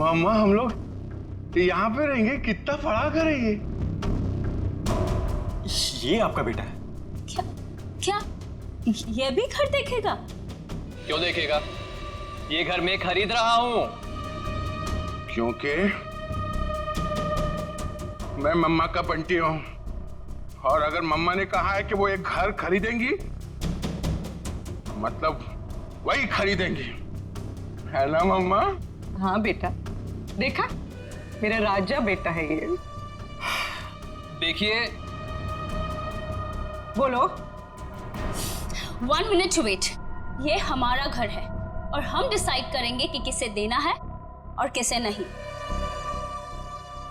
मम्मा हम लोग यहाँ पे रहेंगे, कितना बड़ा घर है ये आपका बेटा है? क्या क्या ये भी घर देखेगा? क्यों देखेगा? ये घर मैं खरीद रहा हूँ। क्योंकि मैं मम्मा का बंटी हूँ, और अगर मम्मा ने कहा है कि वो एक घर खरीदेंगी मतलब वही खरीदेंगी, है ना मम्मा? हाँ बेटा, देखा मेरा राजा बेटा है ये। देखिए, बोलो। 1 मिनट वेट। ये हमारा घर है और हम डिसाइड करेंगे कि किसे देना है और किसे नहीं।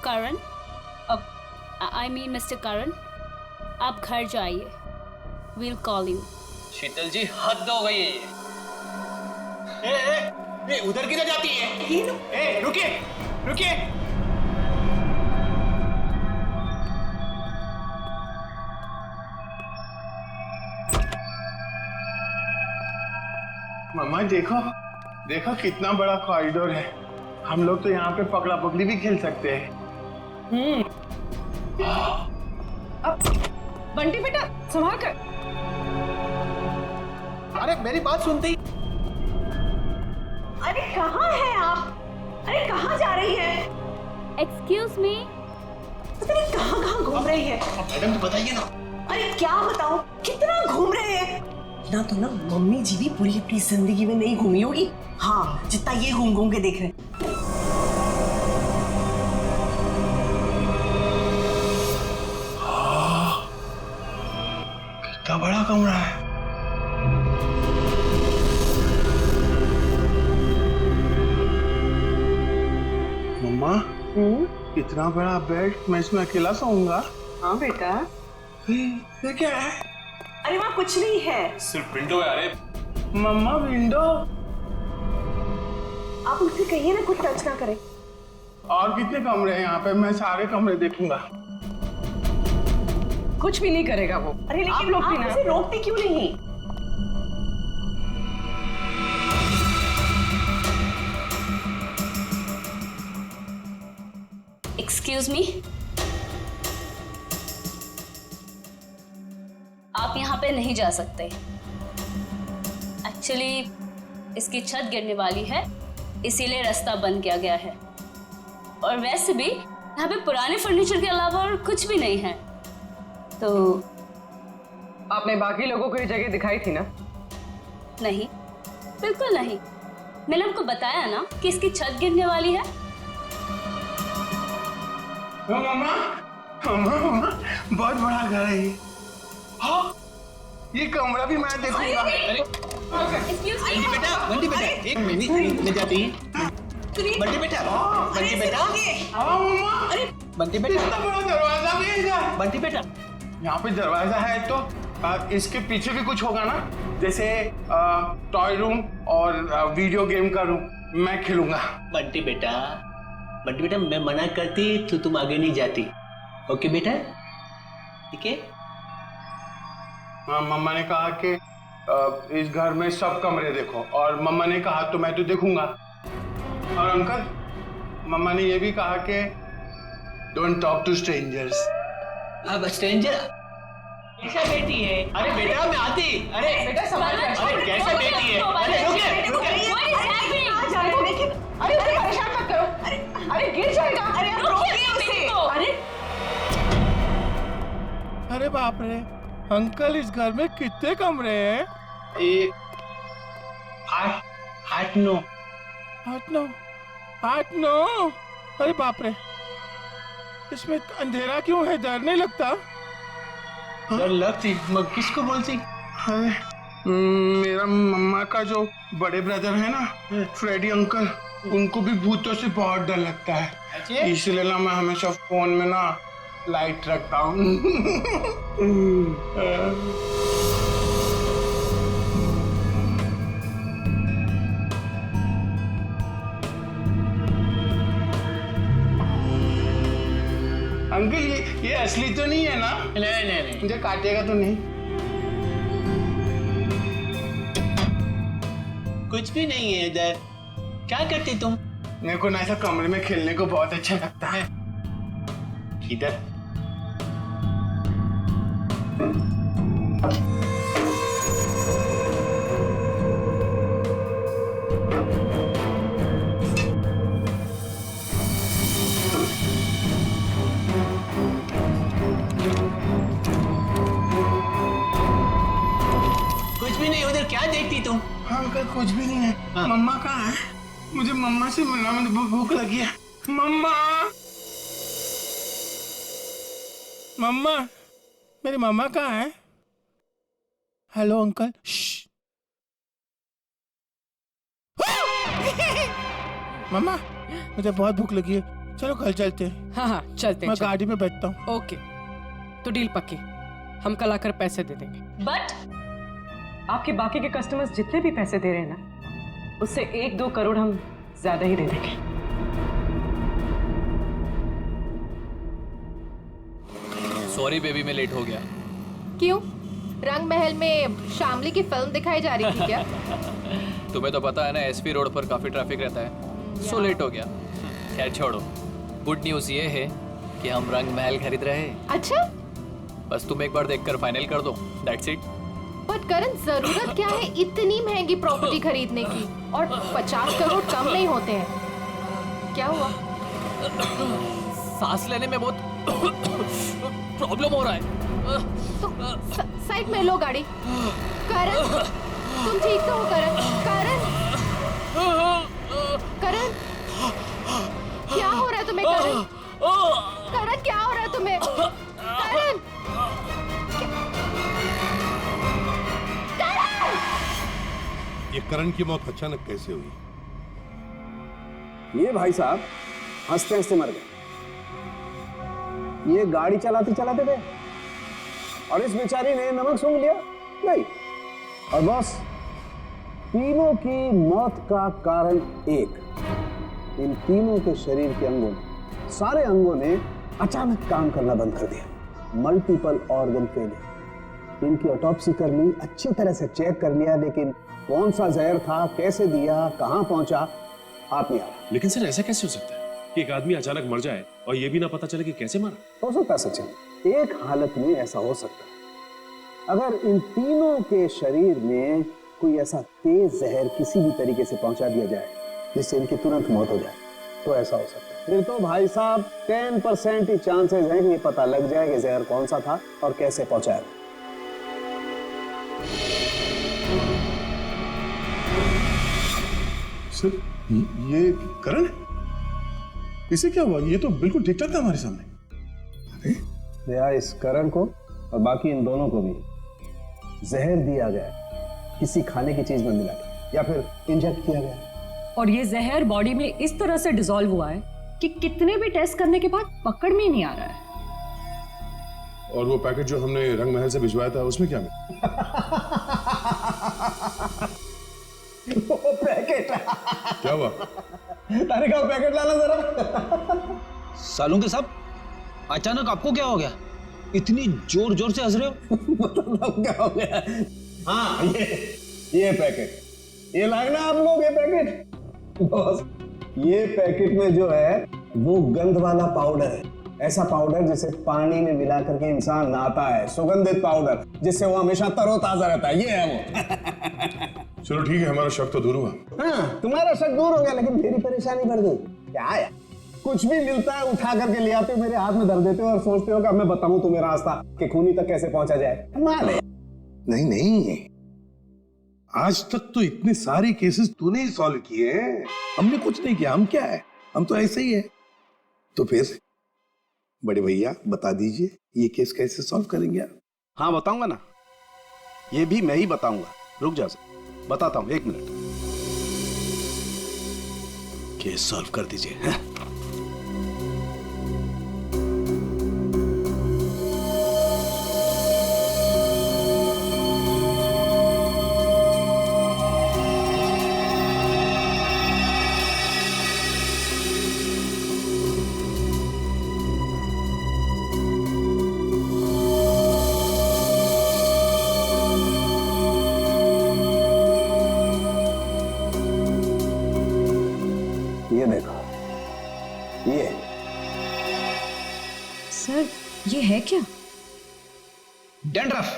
करण, अब आई मीन मिस्टर करण, आप घर जाइए। Will call you. Sheetal ji हद हो गई है ये। ए, उधर किधर जाती है? ए, रुकिए रुकिए। मम्मा देखो देखो कितना बड़ा कॉरिडोर है, हम लोग तो यहाँ पे पकड़ा पकड़ी भी खेल सकते हैं। अब बंटी बेटा संभाल कर। अरे मेरी बात सुनती। अरे कहाँ हैं आप? अरे कहाँ जा रही है? Excuse me. पता नहीं कहाँ घूम रही है। मैडम तो बताइए ना। अरे क्या बताऊं, कितना घूम रहे हैं ना। तो ना मम्मी जी भी पूरी अपनी जिंदगी में नहीं घूमी होगी, हाँ, जितना ये घूम घूम के देख रहे हैं। कितना बड़ा कमरा है। मम्मा इतना बड़ा बेड, मैं इसमें अकेला सोऊंगा? हाँ बेटा। ये क्या है? अरे वहाँ कुछ नहीं है। सिर्फ विंडो है। अरे मम्मा विंडो? आप उससे कहिए ना कुछ टच ना करें। और कितने कमरे हैं यहाँ पे? मैं सारे कमरे देखूंगा। कुछ भी नहीं करेगा वो। अरे लेकिन आप लोग भी ना रोकते क्यों नहीं? एक्सक्यूज मी, आप यहाँ पे नहीं जा सकते। एक्चुअली इसकी छत गिरने वाली है, इसीलिए रास्ता बंद किया गया है। और वैसे भी यहाँ पे पुराने फर्नीचर के अलावा और कुछ भी नहीं है। तो आपने बाकी लोगों को ये जगह दिखाई थी ना? नहीं, बिल्कुल नहीं। मैंने आपको बताया ना कि इसकी छत गिरने वाली है। मम्मा मम्मा मम्मा बहुत बड़ा घर है ये। हाँ, ये कमरा भी मैं देखूंगा। बंटी बेटा एक मिनट ले जाती है। बंटी बेटा हाँ मम्मा, अरे बंटी बेटा इतना बड़ा दरवाजा भी है इधर। बंटी बेटा। यहाँ पे दरवाजा है तो इसके पीछे भी कुछ होगा ना, जैसे टॉय रूम और वीडियो गेम का रूम, मैं खेलूंगा। बंटी बेटा मैं मना करती तो तुम आगे नहीं जाती। ओके बेटा, ठीक है? हाँ, मम्मा ने कहा कि इस घर में सब कमरे देखो, और मम्मा ने कहा तो मैं तो देखूंगा। और अंकल, मम्मा ने ये भी कहा कि डोंट टॉक टू स्ट्रेंजर्स। अब स्ट्रेंजर कैसा बेटी है? अरे बेटा मैं आती। अरे बेटा संभाल कर। अरे कैसा बेटी है? अरे रुकिए। कहाँ जा रहे हो? लेकिन अरे उसे परेशान मत करो। अरे गिर जाएगा। अरे आप रोकिए उसे। अरे अरे बाप रे अंकल, इस घर में कितने कमरे हैं? ये 8-9। 8-9। अरे बाप रे, इसमें अंधेरा क्यों है? डर नहीं लगता? डर लगती मैं किसको बोलती? अरे मेरा मम्मा का जो बड़े ब्रदर है ना, फ्रेडी अंकल, उनको भी भूतों से बहुत डर लगता है। इसलिए ना मैं हमेशा फोन में ना लाइट रखता हूँ। अंकल ये असली तो नहीं है ना? नहीं। मुझे काटेगा तो नहीं? कुछ भी नहीं है इधर। क्या करती तुम? मेरे को ना ऐसा कमरे में खेलने को बहुत अच्छा लगता है। इधर कुछ भी नहीं, उधर क्या देखती तुम? हाँ अंकल कुछ भी नहीं है। हाँ। मम्मा कहाँ है? मुझे मम्मा से मिलना, मुझे भूख लगी है। मम्मा, मम्मा, मेरी मम्मा कहाँ है? Hello uncle. मम्मा, मुझे बहुत भूख लगी है, चलो कल चलते हैं। हाँ हाँ चलते हैं मैं गाड़ी में बैठता हूँ। ओके, तो डील पक्की, हम कल आकर पैसे दे देंगे। बट आपके बाकी के कस्टमर्स जितने भी पैसे दे रहे हैं ना, उससे 1-2 करोड़ हम ज्यादा ही दे देंगे। सॉरी बेबी, मैं लेट हो गया। क्यों? रंग महल में शामली की फिल्म दिखाई जा रही थी क्या? तुम्हें तो पता है ना, एसपी रोड पर काफी ट्रैफिक रहता है, सो लेट हो गया। खैर छोड़ो, गुड न्यूज़ ये है कि हम रंग महल खरीद रहे हैं। अच्छा, बस तुम एक बार देखकर फाइनल कर दो, दैट्स इट। बट करण जरूरत क्या है इतनी महंगी प्रॉपर्टी खरीदने की? और 50 करोड़ कम नहीं होते हैं। क्या हुआ? सांस लेने में बहुत प्रॉब्लम हो रहा है। तो साइड में लो गाड़ी। करण, तुम ठीक तो हो करण? करण, करण, क्या हो रहा है तुम्हें करण? करण, क्या हो रहा है तुम्हें? करण, ये करण की मौत अचानक कैसे हुई? ये भाई साहब हंसते हंसते मर गए। ये गाड़ी चलाते चलाते गए और इस बेचारी ने नमक सूंघ लिया। नहीं, और बॉस, तीनों की मौत का कारण एक, इन तीनों के शरीर के अंगों ने, सारे अंगों ने अचानक काम करना बंद कर दिया। Multiple organ failure. इनकी ऑटोप्सी कर ली, अच्छी तरह से चेक कर लिया, लेकिन कौन सा जहर था, कैसे दिया, कहां पहुंचा, आप नहीं आ रहा। लेकिन सर ऐसा कैसे हो सकता है कि एक आदमी अचानक मर जाए और ये भी ना पता चले कि कैसे मरा? हो सकता है सचिन, एक हालत में ऐसा हो सकता है। अगर इन तीनों के शरीर में कोई ऐसा तेज जहर किसी भी तरीके से पहुंचा दिया जाए जिससे इनकी तुरंत मौत हो जाए, तो ऐसा हो सकता है। फिर तो भाई साहब 10% ही चांसेस हैं कि ये पता लग जाए कि जहर कौन सा था और कैसे पहुंचाया। सर, ये करण है? इसे क्या हुआ? ये तो बिल्कुल ठीक ठाक था हमारे सामने। भैया, इस करण को और बाकी इन दोनों को भी जहर दिया गया, किसी खाने की चीज में मिला या फिर इंजेक्ट किया गया। और ये जहर बॉडी में इस तरह से डिसॉल्व हुआ है कि कितने भी टेस्ट करने के बाद पकड़ में ही नहीं आ रहा है। और वो पैकेट जो हमने रंग महल से भिजवाया था, उसमें क्या मिला? वो पैकेट क्या हुआ? अरे का पैकेट लाना जरा। सालूं के साहब, अचानक आपको क्या हो गया? इतनी जोर जोर से हंस रहे हो? मतलब क्या हो गया? हाँ, ये पैकेट, ये लाए ना आप लोग, ये पैकेट। बॉस, ये पैकेट में जो है वो गंध वाला पाउडर है। ऐसा पाउडर जिसे पानी में मिला करके इंसान नहाता है, सुगंधित पाउडर जिससे वो हमेशा तरोताजा रहता है, ये है वो। चलो ठीक है, हमारा शक तो दूर हुआ। हाँ, तुम्हारा शक दूर हो गया, लेकिन मेरी परेशानी बढ़ गई। क्या है, कुछ भी मिलता है उठा करके ले आते हो, मेरे हाथ में धर देते हो और सोचते हो कि अब मैं बताऊं तुम्हें रास्ता कि खूनी तक कैसे पहुंचा जाए। माने नहीं नहीं, आज तक तो इतने सारे केसेस तूने ही सॉल्व किए हैं, हमने कुछ नहीं किया। हम क्या है, हम तो ऐसे ही है। तो फिर बड़े भैया बता दीजिए, ये केस कैसे सॉल्व करेंगे आप? हाँ बताऊंगा ना, ये भी मैं ही बताऊंगा। रुक जा, बताता हूं, 1 मिनट। केस सॉल्व कर दीजिए। ये देखो, है क्या? डैंड्रफ।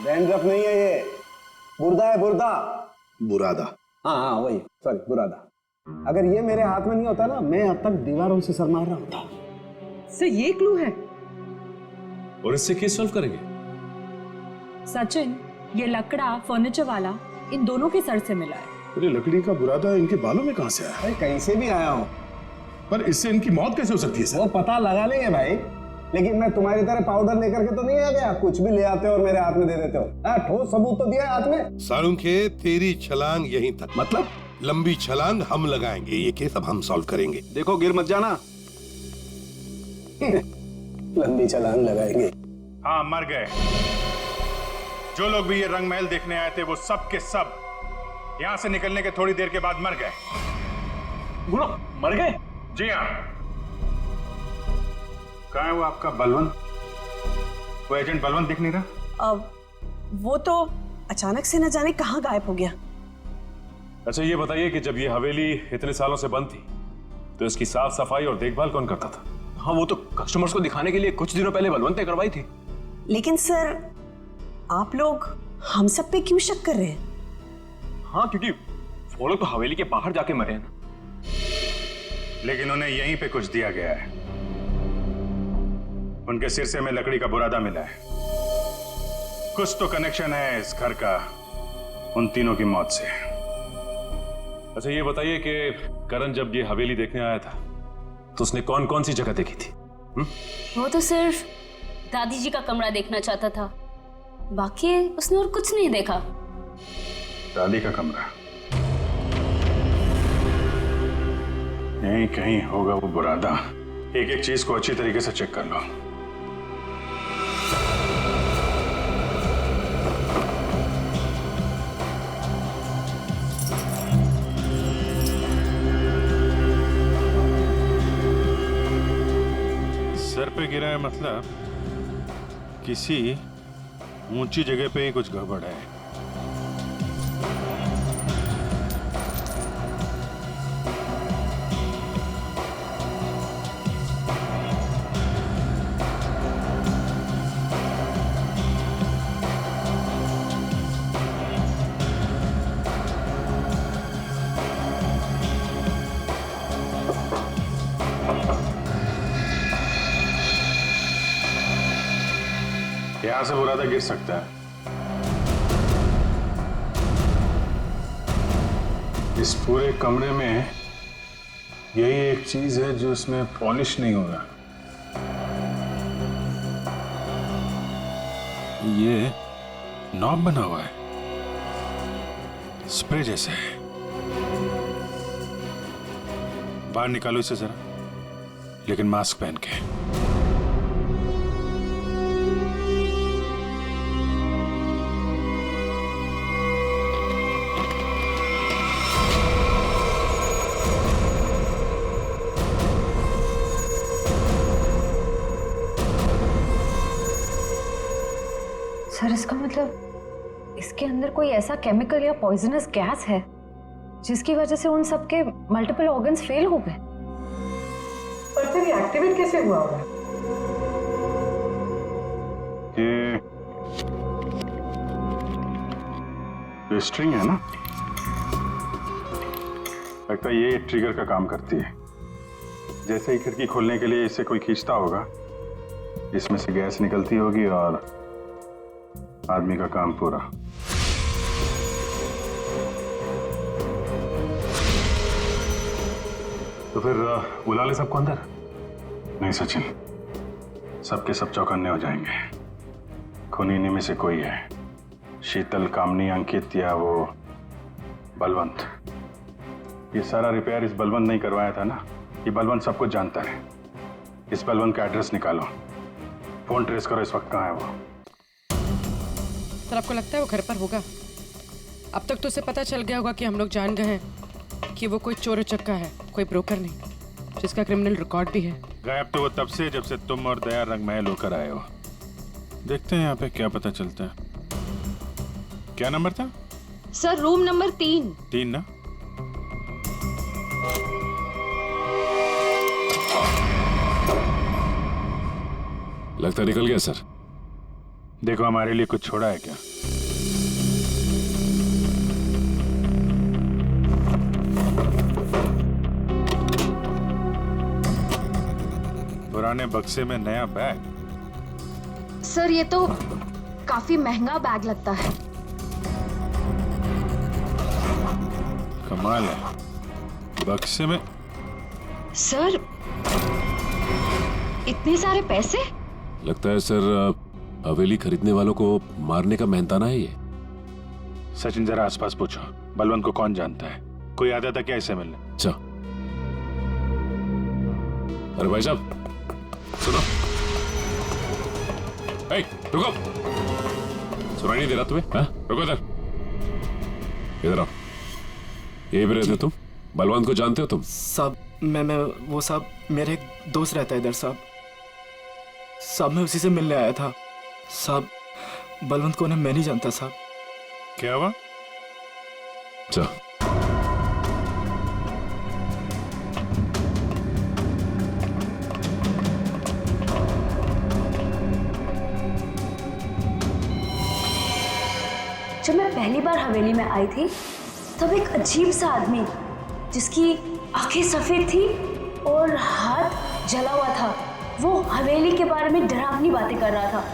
डैंड्रफ नहीं है ये, बुर्दा है, बुर्दा। बुरादा। हाँ हाँ वही, सॉरी, बुरादा। अगर ये मेरे हाथ में नहीं होता ना, मैं अब तक दीवारों से सर मार रहा होता। सर ये क्लू है। और इससे केस सॉल्व करेंगे। सचिन, ये लकड़ा फर्नीचर वाला इन दोनों के सर से मिला है। अरे लकड़ी का बुरादा इनके बालों में कहां से आया? भाई कहीं से भी आया हो, पर इससे इनकी मौत कैसे हो सकती है सर? वो पता लगा लेंगे भाई, लेकिन मैं तुम्हारी तरह पाउडर लेकर के तो नहीं आ गया, कुछ भी ले आते हो और मेरे हाथ में दे देते हो। ठोस सबूत तो दिया है हाथ में। सालुंखे, तेरी छलांग यहीं तक, मतलब लंबी छलांग हम लगाएंगे, ये केस अब हम सॉल्व करेंगे। देखो गिर मत जाना। लंबी छलांग लगाएंगे। हाँ, मर गए। जो लोग भी ये रंग महल देखने आए थे वो सब के सब यहाँ से निकलने के थोड़ी देर के बाद मर गए। बोलो, मर गए? जी हाँ। कहाँ है वो आपका बलवंत? वो एजेंट बलवंत दिख नहीं रहा। अब वो तो अचानक से न जाने कहाँ गायब हो गया। अच्छा ये बताइए कि जब ये हवेली इतने सालों से बंद थी तो इसकी साफ सफाई और देखभाल कौन करता था? हाँ, वो तो कस्टमर्स को दिखाने के लिए कुछ दिनों पहले बलवंत ने करवाई थी। लेकिन सर, आप लोग हम सब पे क्यों शक कर रहे हैं? हाँ, क्योंकि वो लोग तो हवेली के बाहर जाके मरे हैं ना। लेकिन उन्हें यहीं पे कुछ दिया गया है। उनके सिरसे में लकड़ी का बुरादा मिला है। कुछ तो कनेक्शन है इस घर का उन तीनों की मौत से। अच्छा ये बताइए कि करण जब ये हवेली देखने आया था तो उसने कौन कौन सी जगह देखी थी? वो तो सिर्फ दादी जी का कमरा देखना चाहता था, बाकी उसने और कुछ नहीं देखा। दादी का कमरा यहीं कहीं होगा वो बुरादा। एक एक चीज को अच्छी तरीके से चेक कर लो। सर पे गिरा है मतलब किसी ऊंची जगह पे ही कुछ गड़बड़ है। यहां से बुरादा गिर सकता है। इस पूरे कमरे में यही एक चीज है जो इसमें पॉलिश नहीं हो रहा। ये नॉब बना हुआ है, स्प्रे जैसा है। बाहर निकालो इसे जरा, लेकिन मास्क पहन के। सर इसका मतलब इसके अंदर कोई ऐसा केमिकल या पॉइजनस गैस है जिसकी वजह से उन सबके मल्टीपल ऑर्गन्स फेल हो गए। पर फिर ये एक्टिवेट कैसे हुआ होगा? ये स्ट्रिंग है ना, लगता है ये ट्रिगर का काम करती है। जैसे ही खिड़की खोलने के लिए इसे कोई खींचता होगा, इसमें से गैस निकलती होगी और आदमी का काम पूरा। तो फिर बुला ले सबको अंदर। नहीं सचिन, सबके सब चौकन्ने हो जाएंगे। खूनी इन्हीं में से कोई है, शीतल, कामनी, अंकित या वो बलवंत। ये सारा रिपेयर इस बलवंत नहीं करवाया था ना। ये बलवंत सब कुछ जानता है। इस बलवंत का एड्रेस निकालो, फोन ट्रेस करो इस वक्त कहाँ है वो। सर आपको लगता है वो घर पर होगा? अब तक तो उसे पता चल गया होगा कि हम लोग जान गए हैं कि वो कोई चोर उचक्का है, कोई ब्रोकर नहीं, जिसका क्रिमिनल रिकॉर्ड भी है। गायब तो वो तब से जब से तुम और दया रंग महल होकर आए हो। देखते हैं यहाँ पे क्या पता चलता है। क्या नंबर था? Sir room number 3। 3 ना? लगता निकल गया सर। देखो हमारे लिए कुछ छोड़ा है क्या? पुराने बक्से में नया बैग? सर ये तो काफी महंगा बैग लगता है। कमाल है, बक्से में। सर इतने सारे पैसे? लगता है सर हवेली खरीदने वालों को मारने का मेहनताना है ये। सचिन जरा आसपास पूछो, बलवंत को कौन जानता है? कोई आता था क्या इसे मिलने? अच्छा। अरे भाई साहब सुनो। रुको, सुनाई नहीं दे रहा तुम्हें? हाँ? रुको इधर, इधर आओ। ये भी रहते तुम? बलवंत को जानते हो तुम? साहब मैं वो साहब मेरे एक दोस्त रहता है इधर साहब। साहब मैं उसी से मिलने आया था साहब। बलवंत को मैं नहीं जानता साहब। क्या हुआ? अच्छा। जब मैं पहली बार हवेली में आई थी तब एक अजीब सा आदमी जिसकी आंखें सफेद थी और हाथ जला हुआ था, वो हवेली के बारे में डरावनी बातें कर रहा था।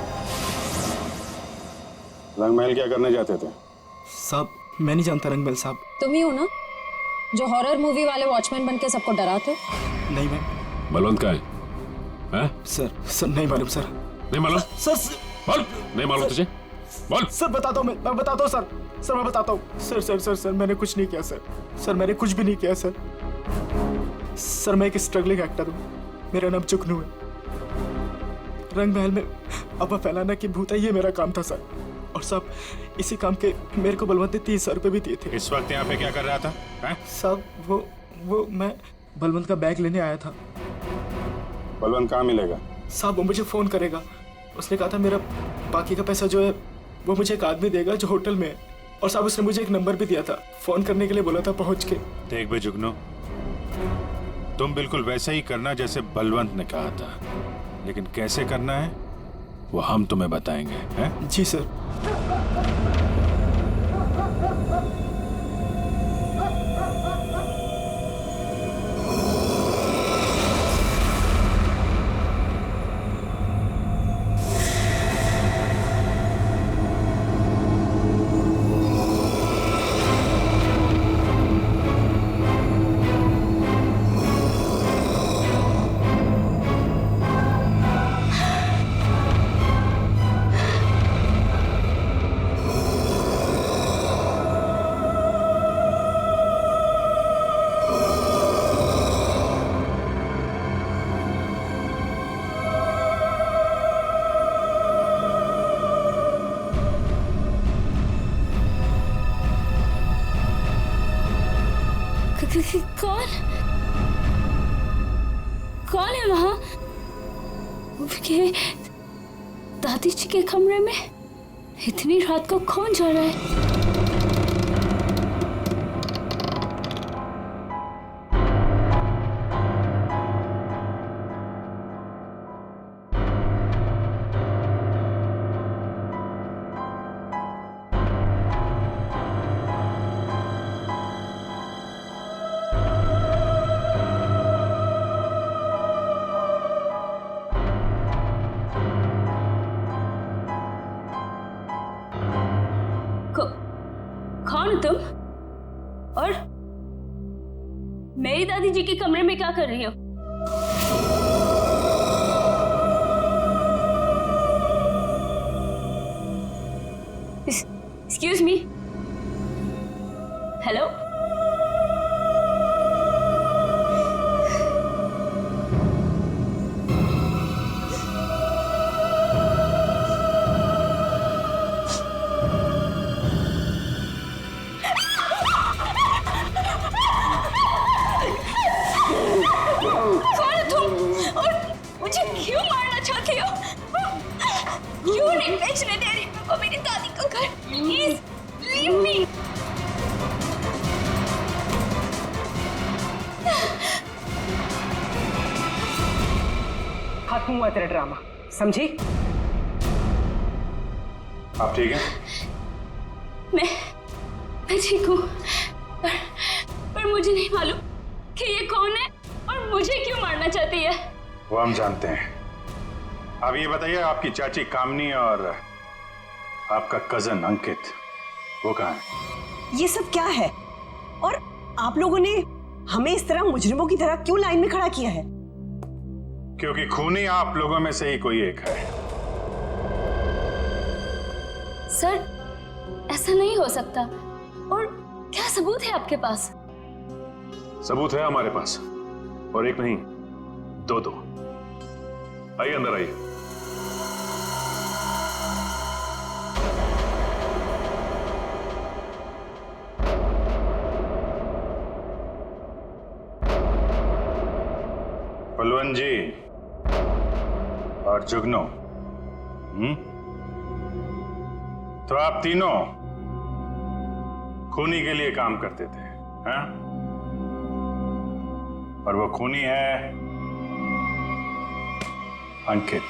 रंगमहल क्या करने जाते थे? साहब मैं नहीं जानता रंगमहल साहब। तुम ही हो ना जो हॉरर मूवी वाले वॉचमैन बन के सबको डराते हो? नहीं मैम। बलवंत का है? सर नहीं मालूम सर। नहीं मालूम? सर बोल। नहीं मालूम तुझे? बोल। सर बताता हूँ मैं बताता हूँ सर मैं बताता हूँ। सर मैंने कुछ नहीं किया सर मैंने कुछ भी नहीं किया सर मैं एक स्ट्रगलिंग एक्टर हूँ। मेरा नाम जुगनू है। रंगमहल में अफवाह फैलाना कि भूत है, ये मेरा काम था सर। और साहब इसी काम के मेरे को बलवंत ने 30,000 रुपये भी दिए थे। इस वक्त यहाँ पे क्या कर रहा था? साहब वो मैं बलवंत का बैग लेने आया था। बलवंत कहाँ मिलेगा? साहब वो मुझे फोन करेगा। उसने कहा था मेरा बाकी का पैसा जो है वो मुझे एक आदमी देगा जो होटल में है। और साहब उसने मुझे एक नंबर भी दिया था, फोन करने के लिए बोला था पहुंच के। देख बे जुगनू, तुम बिल्कुल वैसा ही करना जैसे बलवंत ने कहा था, लेकिन कैसे करना है वो हम तुम्हें बताएंगे। हैं? जी सर। कौन है वहां? दादी जी के कमरे में इतनी रात को कौन जा रहा है? कौन हो तुम? और मेरी दादी जी के कमरे में क्या कर रही हो? Excuse me. हेलो? क्यों नहीं बेचने दे रही मेरे को मेरी दादी का घर? Please leave me. खत्म हुआ तेरा ड्रामा। समझी? आप ठीक हैं? मैं ठीक हूँ, पर मुझे नहीं मालूम कि ये कौन है और मुझे क्यों मारना चाहती है। वो हम जानते हैं। अब ये बताइए, आपकी चाची कामनी और आपका कजन अंकित वो कहाँ है? ये सब क्या है? और आप लोगों ने हमें इस तरह मुजरिमों की तरह क्यों लाइन में खड़ा किया है? क्योंकि खूनी आप लोगों में से ही कोई एक है। सर, ऐसा नहीं हो सकता। और क्या सबूत है आपके पास? सबूत है हमारे पास, और एक नहीं, दो। आइए अंदर आइए। बलवंत जी और जुगनू, तो आप तीनों खूनी के लिए काम करते थे, हैं? और वो खूनी है अंकित।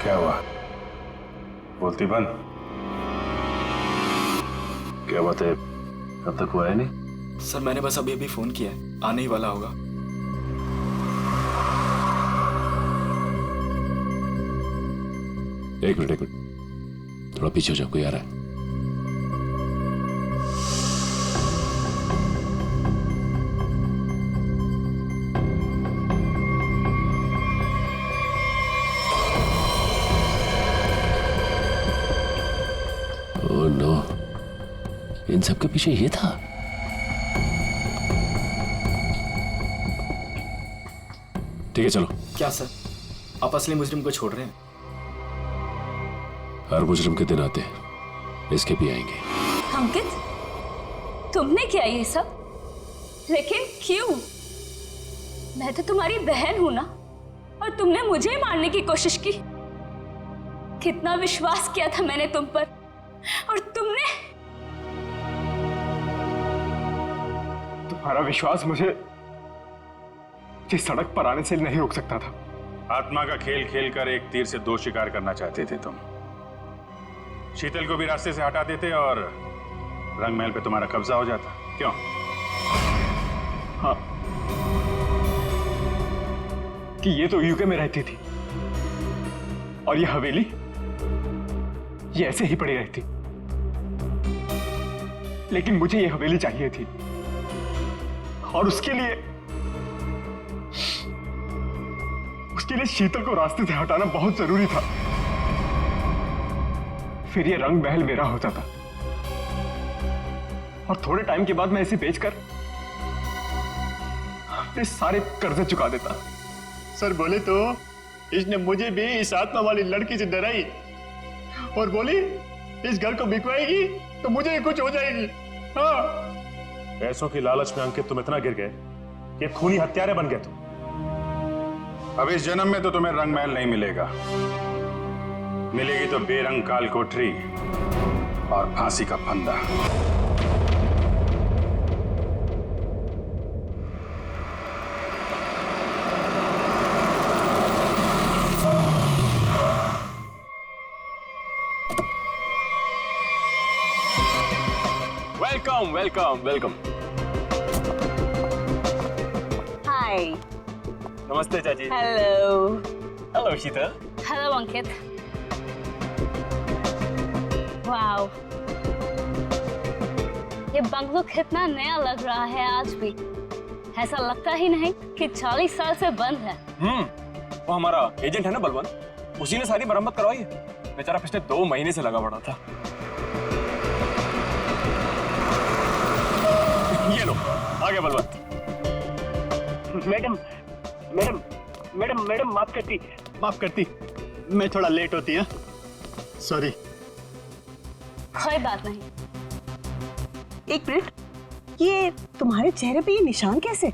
क्या हुआ? बोलती बंद। क्या बात है, अब तक हुआ है नहीं? सर मैंने बस अभी फोन किया है, आने ही वाला होगा। एक मिनट, थोड़ा पीछे हो जाओ, कोई आ रहा है। ओह नो, इन सब के पीछे ये था। ठीक है चलो। क्या सर, आप असली मुजरिम को छोड़ रहे हैं? हर मुजरिम के दिन आते हैं, इसके भी आएंगे। अंकित, तुमने किया ये सब? लेकिन क्यों? मैं तो तुम्हारी बहन हूं ना, और तुमने मुझे ही मारने की कोशिश की। कितना विश्वास किया था मैंने तुम पर, और तुमने। तुम्हारा विश्वास मुझे इस सड़क पर आने से नहीं रोक सकता था। आत्मा का खेल खेलकर एक तीर से दो शिकार करना चाहते थे तुम। शीतल को भी रास्ते से हटा देते और रंग महल पे तुम्हारा कब्जा हो जाता। क्यों? हाँ, कि ये तो यूके में रहती थी और ये हवेली ये ऐसे ही पड़ी रहती, लेकिन मुझे ये हवेली चाहिए थी, और उसके लिए शीतल को रास्ते से हटाना बहुत जरूरी था। फिर ये रंग महल मेरा हो जाता, और थोड़े टाइम के बाद मैं इसे बेचकर अपने सारे कर्जे चुका देता। सर बोले तो इसने मुझे भी इस आत्मा वाली लड़की से डराई और बोली इस घर को बिकवाएगी तो मुझे भी कुछ हो जाएगी। हाँ, पैसों की लालच में अंकित तुम इतना गिर गए कि खूनी हत्यारे बन गए तुम। अब इस जन्म में तो तुम्हें रंग महल नहीं मिलेगा, मिलेगी तो बेरंग काल कोठरी और फांसी का फंदा। Welcome welcome welcome. हाय। नमस्ते चाची। Hello. Hello Sheetal. Hello Ankit. Wow, ये बंगलो कितना नया लग रहा है आज भी। ऐसा लगता ही नहीं कि 40 साल से बंद है। वो हमारा एजेंट है ना बलवंत, उसी ने सारी मरम्मत करवाई है। बेचारा पिछले 2 महीने से लगा पड़ा था। ये लो, आ गया बलवंत। मैडम माफ करती, मैं थोड़ा लेट होती है, सॉरी। कोई बात नहीं। एक मिनट, ये तुम्हारे चेहरे पे ये निशान कैसे?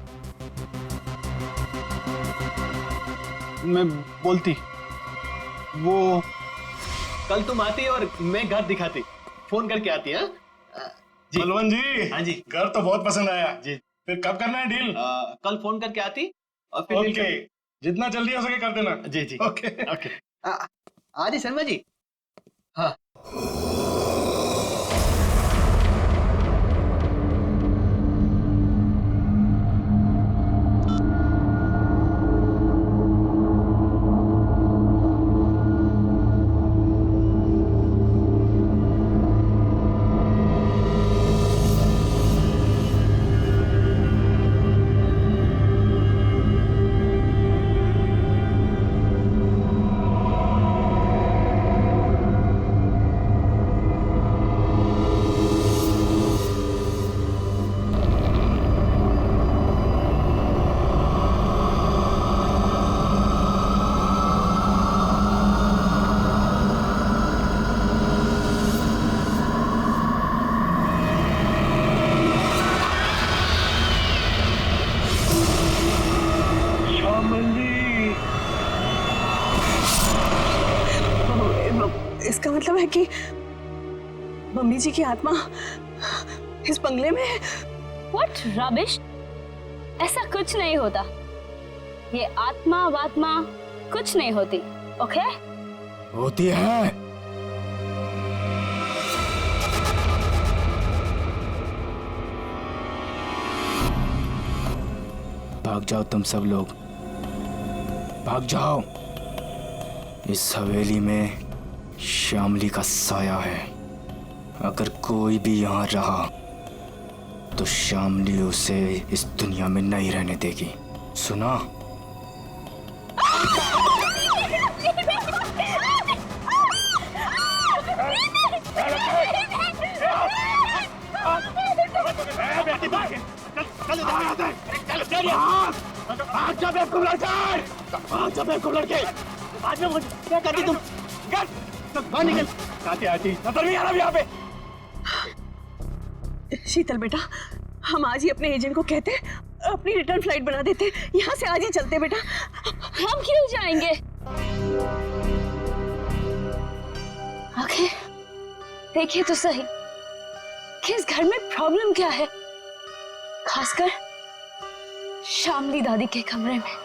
मैं बोलती, वो कल तुम आती और मैं घर दिखाती, फोन करके आती है। बलवंत जी। हाँ जी। घर तो बहुत पसंद आया जी। फिर कब करना है डील? कल फोन करके आती और फिर ओके, जितना जल्दी हो सके कर देना। जी जी ओके ओके। आदि शर्मा जी। हाँ इसका मतलब है कि मम्मी जी की आत्मा इस बंगले में है। व्हाट रबिश, ऐसा कुछ नहीं होता। ये आत्मा वात्मा कुछ नहीं होती, ओके? होती है। भाग जाओ तुम सब लोग, भाग जाओ। इस हवेली में श्यामली का साया है। अगर कोई भी यहाँ रहा तो श्यामली उसे इस दुनिया में नहीं रहने देगी, सुना? शीतल बेटा, हम आज ही अपने एजेंट को कहते अपनी रिटर्न फ्लाइट बना देते, यहाँ से आज ही चलते बेटा। हम क्यों जाएंगे? आखिर देखिए तो सही कि इस घर में प्रॉब्लम क्या है, खासकर श्यामली दादी के कमरे में।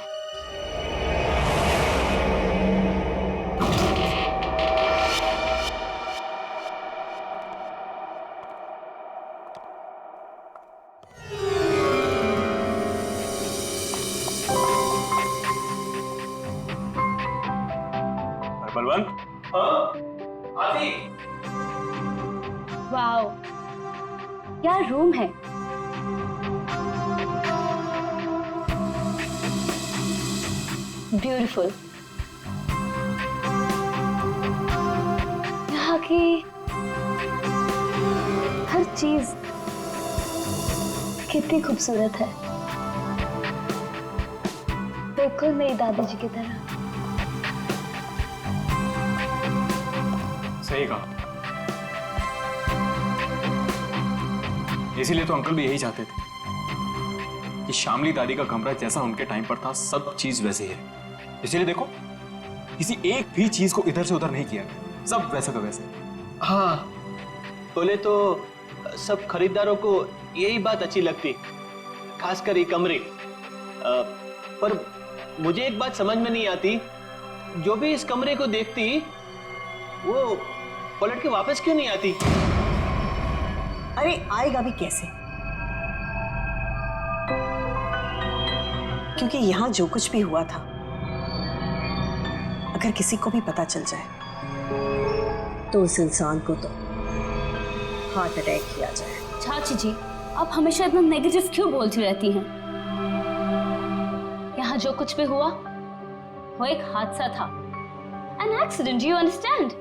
बलवंत। आदि। वाओ, क्या रूम है। ब्यूटीफुल। यहाँ की हर चीज कितनी खूबसूरत है, बिल्कुल मेरी दादी जी की तरह। सही कहा। इसीलिए तो अंकल भी यही चाहते थे कि श्यामली दादी का कमरा जैसा उनके टाइम पर था सब चीज वैसे ही है। इसीलिए देखो, किसी एक भी चीज को इधर से उधर नहीं किया, सब वैसा का वैसे। हाँ, बोले तो सब खरीदारों को यही बात अच्छी लगती, खासकर ये कमरे। पर मुझे एक बात समझ में नहीं आती, जो भी इस कमरे को देखती वो पलट के वापस क्यों नहीं आती? अरे आएगा भी कैसे, क्योंकि यहाँ जो कुछ भी हुआ था अगर किसी को भी पता चल जाए तो उस इंसान को तो हार्ट अटैक किया जाए। चाची जी, आप हमेशा इतना नेगेटिव क्यों बोलती रहती हैं? यहाँ जो कुछ भी हुआ वो एक हादसा था, एन एक्सीडेंट, यू अंडरस्टैंड?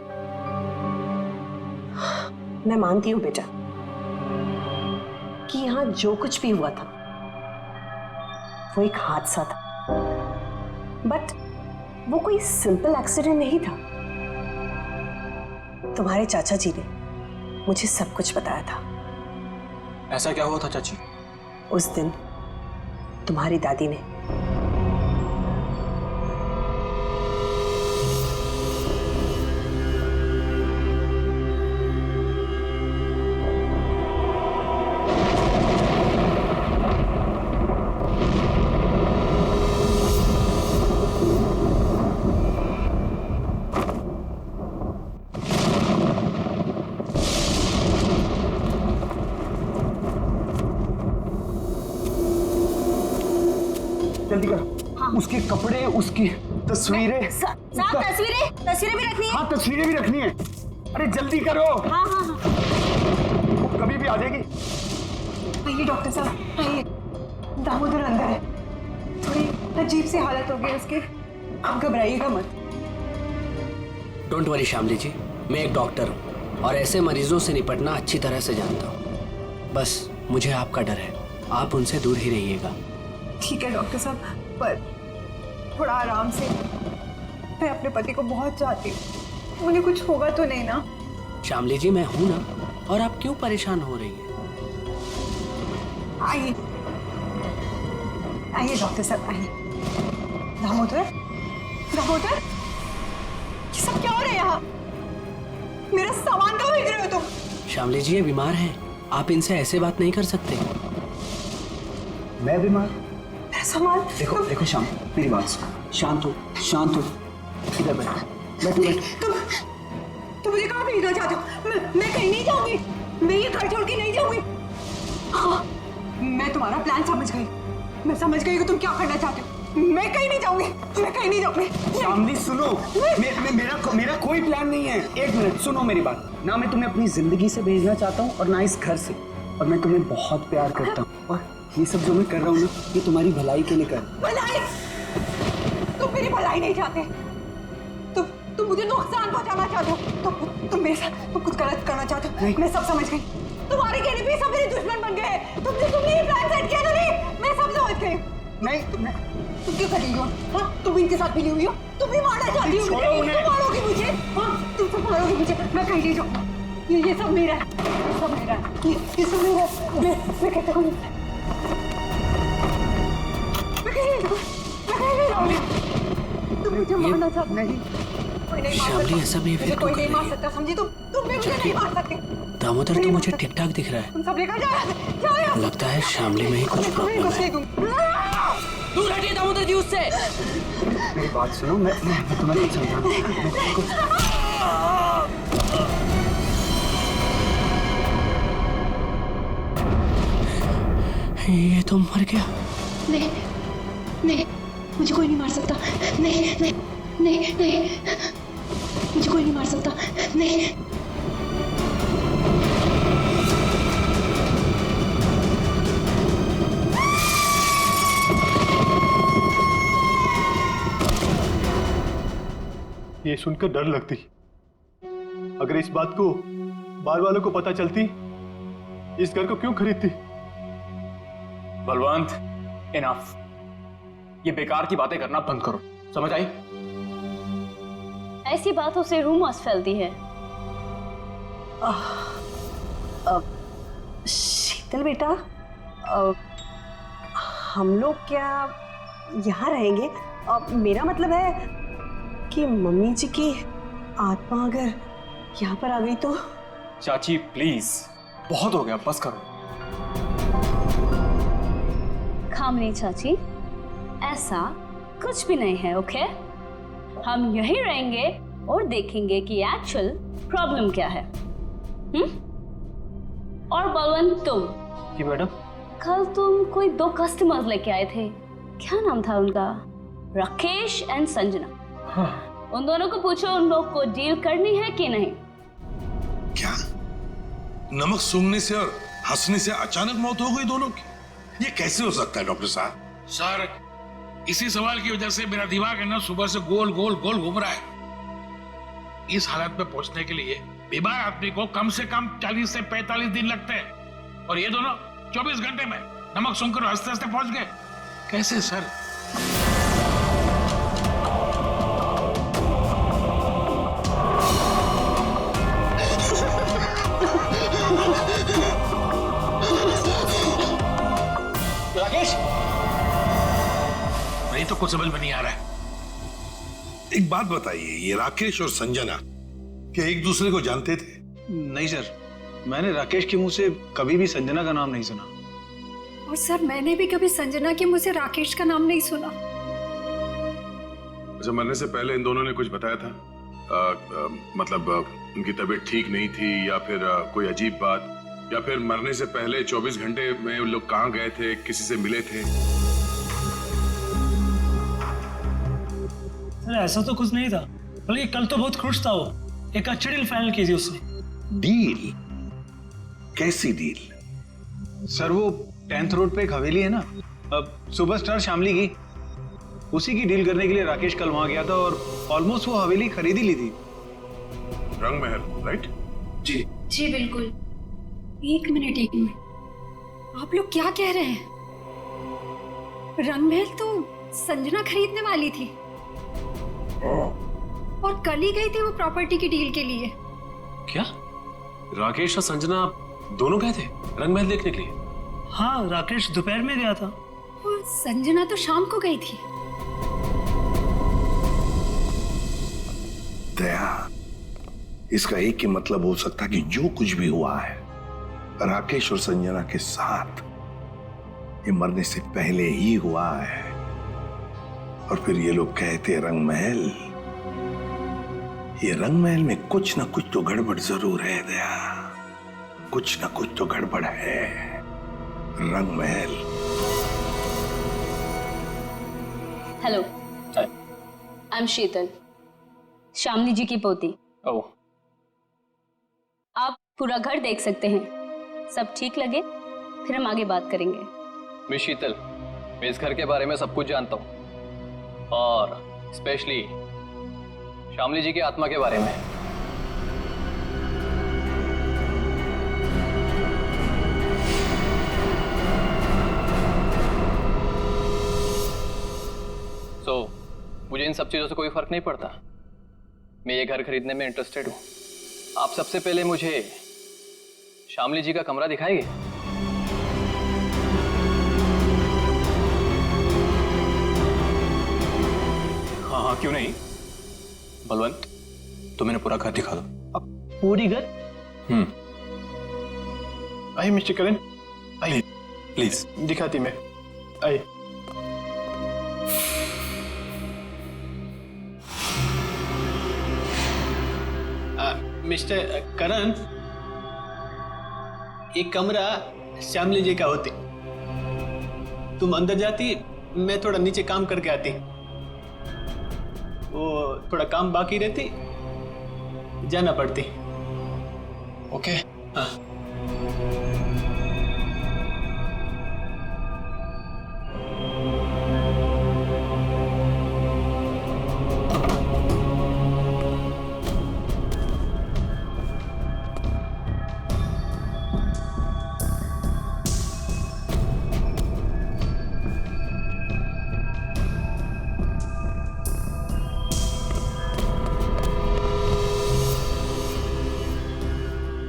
मैं मानती हूँ बेटा कि यहाँ जो कुछ भी हुआ था वो एक हादसा था, बट वो कोई सिंपल एक्सीडेंट नहीं था। तुम्हारे चाचा जी ने मुझे सब कुछ बताया था। ऐसा क्या हुआ था चाची? उस दिन तुम्हारी दादी ने उसके कपड़े, उसकी तस्वीरें। साहब तस्वीरें भी रखनी है। हाँ तस्वीरें भी रखनी है। अरे जल्दी करो। हाँ हाँ हाँ। वो कभी भी आ जाएगी। आइए डॉक्टर साहब आइए। दामोदर अंदर है, थोड़ी अजीब सी हालत हो गई उसकी, घबराइएगा मत। डोंट वरी शामली जी, मैं एक डॉक्टर हूँ और ऐसे मरीजों से निपटना अच्छी तरह से जानता हूँ। बस मुझे आपका डर है, आप उनसे दूर ही रहिएगा। ठीक है डॉक्टर साहब, पर थोड़ा आराम से। मैं अपने पति को बहुत चाहती हूँ, मुझे कुछ होगा तो नहीं ना? शामली जी मैं हूँ ना, और आप क्यों परेशान हो रही हैं? आइए आइए डॉक्टर साहब आइए। दामोदर, दामोदर, ये सब क्या हो रहा है यहाँ? मेरा सामान कहाँ भेज रहे हो तुम? शामली जी ये बीमार हैं, आप इनसे ऐसे बात नहीं कर सकते। मैं बीमार? मेरा सामान? देखो देखो श्याम, मेरी बात सुनो, शांत हो, शांत हो। इधर बैठो, बैठो बैठो। तुम मुझे कहाँ भेजना चाहते हो? मैं कहीं नहीं जाऊंगी, मैं ये घर छोड़ के नहीं जाऊंगी। हाँ, मैं तुम्हारा प्लान समझ गई, मैं समझ गई कि तुम क्या करना चाहते हो। मैं कहीं नहीं जाऊंगी, मैं कहीं नहीं जाऊंगी। शामली सुनो, मेरा कोई प्लान नहीं है। एक मिनट सुनो मेरी बात। ना मैं तुम्हें अपनी जिंदगी से भेजना चाहता हूँ और ना इस घर से, और मैं तुम्हें बहुत प्यार करता हूँ, और ये सब जो मैं कर रहा हूँ ना, ये तुम्हारी भलाई के लिए कर रहा हूँ। भलाई? तुम मेरी भलाई नहीं चाहते, तुम मुझे नुकसान पहुंचाना चाहते हो, तुम मेरे साथ तुम कुछ गलत करना चाहते हो। मैं सब समझ गई, तुम्हारे कहने पे सब मेरे दुश्मन बन गए। तुमने ये प्लान सेट किया था। नहीं, मैं सब समझ गई। नहीं, तुम क्यों कर रही हो? हाँ, तुम इनके साथ मिली हुई हो, तुम भी मारना चाहती हो मुझे, तुम मारोगी मुझे। हाँ, तुम सब मारोगी मुझे, मैं कहीं नहीं जाऊंगी। ये सब मेरा है, सब मेरा है, ये सब मेरा है। मैं कहता हूँ मैं कहीं नहीं जाऊंगी। तुम मुझे मारना चाहते नहीं, कोई नहीं मार सकता। ऐसा भी मुझे कोई नहीं मार सकता, समझी? तुम भी मुझे नहीं मार सकते। दामोदर तो मुझे ठीक ठाक दिख रहा है। तुम सब लेकर जाओ। लगता है शामली में ही कुछ प्रॉब्लम है। दूर हटिए दामोदर जी उससे। मेरी बात सुनो, मैं तुम्हें कुछ समझाऊंगा। ये तो मर गया। नहीं नहीं, मुझे कोई नहीं मार सकता। नहीं नहीं नहीं नहीं, मुझे कोई नहीं मार सकता। नहीं, ये सुनकर डर लगती। अगर इस बात को बार वालों को पता चलती, इस घर को क्यों खरीदती? बलवंत, इनफ। ये बेकार की बातें करना बंद करो, समझ आई? ऐसी बातों से रूमर्स फैलती है। शीतल बेटा, हम लोग क्या यहाँ रहेंगे? मेरा मतलब है कि मम्मी जी की आत्मा अगर यहाँ पर आ गई तो? चाची प्लीज, बहुत हो गया, बस करो। खामनी चाची, ऐसा कुछ भी नहीं है, ओके? हम यहीं रहेंगे और देखेंगे कि एक्चुअल प्रॉब्लम क्या है। और बलवंत तुम? जी मैडम। कल तुम कोई 2 कस्टमर्स लेके आए थे, क्या नाम था उनका? राकेश एंड संजना। हाँ। उन दोनों को पूछो उन लोग को डील करनी है कि नहीं। क्या नमक सूंघने से और हंसने से अचानक मौत हो गई दोनों की? ये कैसे हो सकता है डॉक्टर साहब? सर, इसी सवाल की वजह से मेरा दिमाग है ना सुबह से गोल गोल गोल घूम रहा है। इस हालत में पहुंचने के लिए बीमार आदमी को कम से कम 40 से 45 दिन लगते हैं, और ये दोनों 24 घंटे में नमक सूंघकर हंसते हंसते पहुंच गए। कैसे सर? राकेश, नहीं तो कुछ समझ में नहीं आ रहा है। एक बात बताइए, ये राकेश और संजना क्या एक दूसरे को जानते थे? नहीं सर, मैंने राकेश के मुंह से कभी भी संजना का नाम नहीं सुना। और सर, मैंने भी कभी संजना के मुंह से राकेश का नाम नहीं सुना। अच्छा, मरने से पहले इन दोनों ने कुछ बताया था? मतलब उनकी तबीयत ठीक नहीं थी, या फिर कोई अजीब बात, या फिर मरने से पहले 24 घंटे में लोग कहाँ गए थे, किसी से मिले थे? अरे ऐसा तो कुछ नहीं था, बल्कि कल तो बहुत खुश था वो। एक अच्छी डील फाइनल की थी उसने। डील? कैसी डील? सर वो 10th रोड पे एक हवेली है ना, अब सुपरस्टार शामली की, उसी की डील करने के लिए राकेश कल वहां गया था और ऑलमोस्ट वो हवेली खरीद ही ली थी। रंग महल, राइट? जी जी बिल्कुल। एक मिनट, आप लोग क्या कह रहे हैं? रंगमहल तो संजना खरीदने वाली थी और कल ही गई थी वो प्रॉपर्टी की डील के लिए। क्या राकेश और संजना दोनों गए थे रंगमहल देखने के लिए? हाँ, राकेश दोपहर में गया था और संजना तो शाम को गई थी। दया, इसका एक ही मतलब हो सकता कि जो कुछ भी हुआ है राकेश और संजना के साथ, ये मरने से पहले ही हुआ है। और फिर ये लोग कहते रंगमहल, ये रंगमहल में कुछ ना कुछ तो गड़बड़ जरूर है दया, कुछ ना कुछ तो गड़बड़ है। रंगमहल। हेलो, आई एम शीतल, शामली जी की पोती। ओह, आप पूरा घर देख सकते हैं, सब ठीक लगे फिर हम आगे बात करेंगे। मिस शीतल, मैं इस घर के बारे में सब कुछ जानता हूँ, और स्पेशली शामली जी की आत्मा के बारे में। मुझे इन सब चीजों से कोई फर्क नहीं पड़ता। मैं ये घर खरीदने में इंटरेस्टेड हूँ। आप सबसे पहले मुझे शामली जी का कमरा दिखाएंगे? हाँ हाँ, क्यों नहीं। बलवंत, तो मैंने पूरा घर दिखा दो। अब पूरी घर? आइए मिस्टर करण, आइए प्लीज। दिखाती मैं, आइए। मिस्टर करण, एक कमरा श्यामली जी का होती। तुम अंदर जाती, मैं थोड़ा नीचे काम करके आती। वो थोड़ा काम बाकी रहती, जाना पड़ती। ओके। हाँ।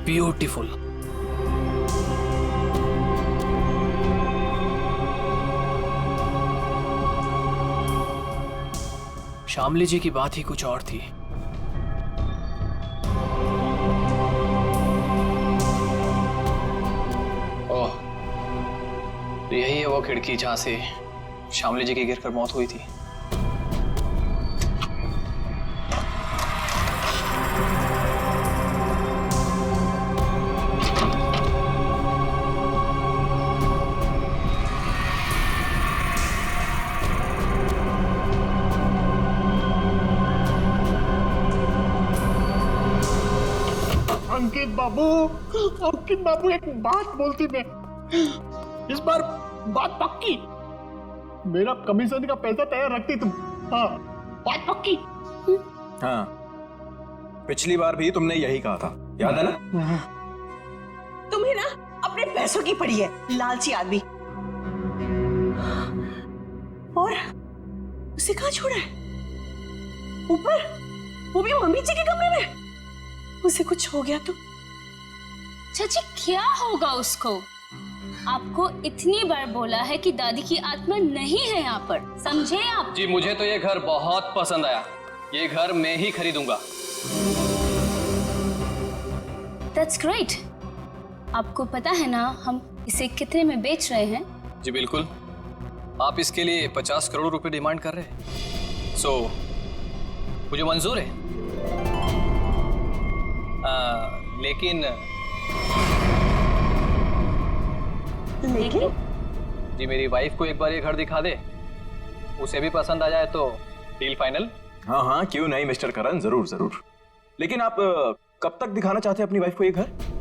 ब्यूटीफुल। शामली जी की बात ही कुछ और थी। ओह, तो यही है वो खिड़की जहां से शामली जी की गिरकर मौत हुई थी। अंकित बाबू एक बात बोलती मैं, इस बार बात पक्की। मेरा कमीशन का पैसा तैयार रखती तुम। हाँ, बात पक्की। हाँ, पिछली बार भी तुमने यही कहा था, याद है ना? तुम्हें ना अपने पैसों की पड़ी है, लालची आदमी। और उसे कहाँ छोड़ा है? ऊपर, वो भी मम्मी जी के कमरे में। उसे कुछ हो गया तो? चाची क्या होगा उसको? आपको इतनी बार बोला है कि दादी की आत्मा नहीं है यहाँ पर, समझे आप? जी, मुझे तो ये घर बहुत पसंद आया। ये घर मैं ही खरीदूंगा। That's great। आपको पता है ना हम इसे कितने में बेच रहे हैं? जी बिल्कुल। आप इसके लिए 50 करोड़ रुपए डिमांड कर रहे हैं। सो मुझे मंजूर है। लेकिन जी, मेरी वाइफ को एक बार ये घर दिखा दे, उसे भी पसंद आ जाए तो डील फाइनल। हाँ हाँ, क्यों नहीं मिस्टर करण, जरूर जरूर। लेकिन आप कब तक दिखाना चाहते हैं अपनी वाइफ को ये घर?